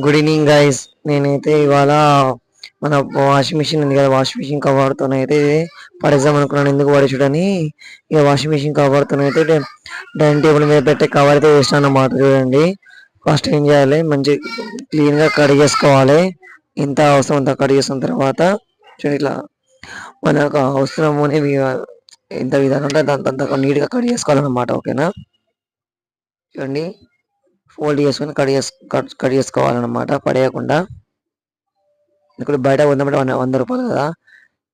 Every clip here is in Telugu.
Good evening guys. నేనైతే ఇవాళ మన వాషింగ్ మిషన్ ఉంది కదా, వాషింగ్ మిషన్ కవర్తో అయితే పడేద్దాం అనుకున్నాను. ఎందుకు పడేసాడని ఇక వాషింగ్ మిషన్ కవర్తో అయితే డైనింగ్ టేబుల్ మీద పెట్టే కవర్ అయితే వేసాను అన్నమాట. చూడండి, ఫస్ట్ ఏం చేయాలి, మంచి క్లీన్గా కడిగేసుకోవాలి. ఎంత అవసరం అంత కడిగేసుకున్న తర్వాత చూడండి, ఇట్లా మనకు అవసరము ఎంత విధానం ఉంటే అంత నీట్గా కడిగేసుకోవాలన్నమాట. ఓకేనా, చూడండి, ఫోల్డ్ చేసుకొని కట్ చేసుకోవాలన్నమాట, పడేయకుండా. ఇక్కడ బయట వందమంటే 100 రూపాయలు కదా,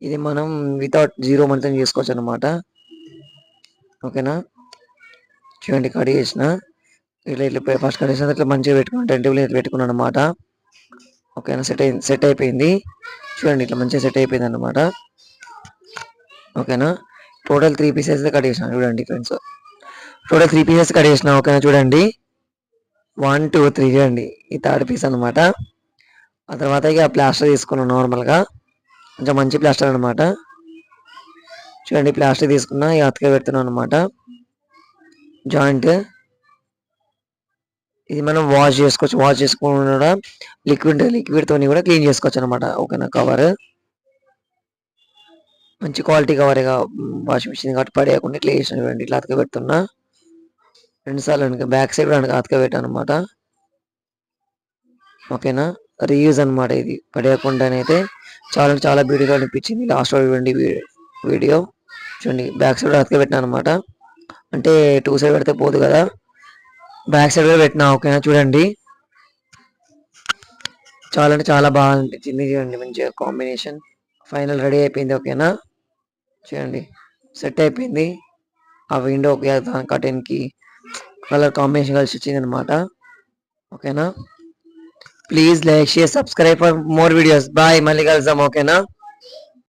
ఇది మనం వితౌట్ జీరో మనతో చేసుకోవచ్చు అనమాట. ఓకేనా, చూడండి, కట్ చేసిన ఇట్లా ఇట్లా ఫస్ట్ కట్ చేసిన ఇట్లా మంచిగా పెట్టుకున్నాను, టెంటేబుల్ ఇట్లా పెట్టుకున్నాను అనమాట. ఓకేనా, సెట్ అయిపోయింది. చూడండి, ఇట్లా మంచిగా సెట్ అయిపోయింది అనమాట. ఓకేనా, టోటల్ 3 పీసెస్ కట్ చేసిన. చూడండి ఫ్రెండ్స్, టోటల్ 3 పీసెస్ కట్ చేసిన. ఓకేనా, చూడండి, 1 2 3 చూడండి, ఈ థర్డ్ పీస్ అనమాట. ఆ తర్వాత ఇక ప్లాస్టర్ తీసుకున్నాను నార్మల్గా, కొంచెం మంచి ప్లాస్టర్ అనమాట. చూడండి, ప్లాస్టర్ తీసుకున్నా, ఇక అతక పెడుతున్నాను అనమాట. జాయింట్ ఇది మనం వాష్ చేసుకోవచ్చు, వాష్ చేసుకున్న లిక్విడ్తో కూడా క్లీన్ చేసుకోవచ్చు అనమాట. ఓకేనా, కవర్ మంచి క్వాలిటీ కవర్ ఇక వాషింగ్ మిషన్ కాబట్టి పడేయకుండా ఇట్లా చేసిన. చూడండి, ఇట్లా అతక పెడుతున్నా 2 సార్లు, బ్యాక్ సైడ్ అతక పెట్టాను అనమాట. ఓకేనా, రీయూజ్ అనమాట, ఇది పడేయకుండానైతే చాలా చాలా బ్యూటీగా అనిపించింది. లాస్ట్ చూడండి వీడియో, చూడండి, బ్యాక్ సైడ్ అతక పెట్టినా అనమాట. అంటే 2 సైడ్ పెడితే పోదు కదా, బ్యాక్ సైడ్ కూడా పెట్టినా. ఓకేనా, చూడండి, చాలా అంటే చాలా బాగా అనిపించింది. చూడండి, మంచిగా కాంబినేషన్ ఫైనల్ రెడీ అయిపోయింది. ఓకేనా, చూడండి, సెట్ అయిపోయింది. ఆ విండో కర్టెన్కి కలర్ కాంబినేషన్ కలిసి వచ్చింది అనమాట. ఓకేనా, please like share subscribe for more videos. Bye, మళ్ళీ కలుద్దాం. ఓకేనా.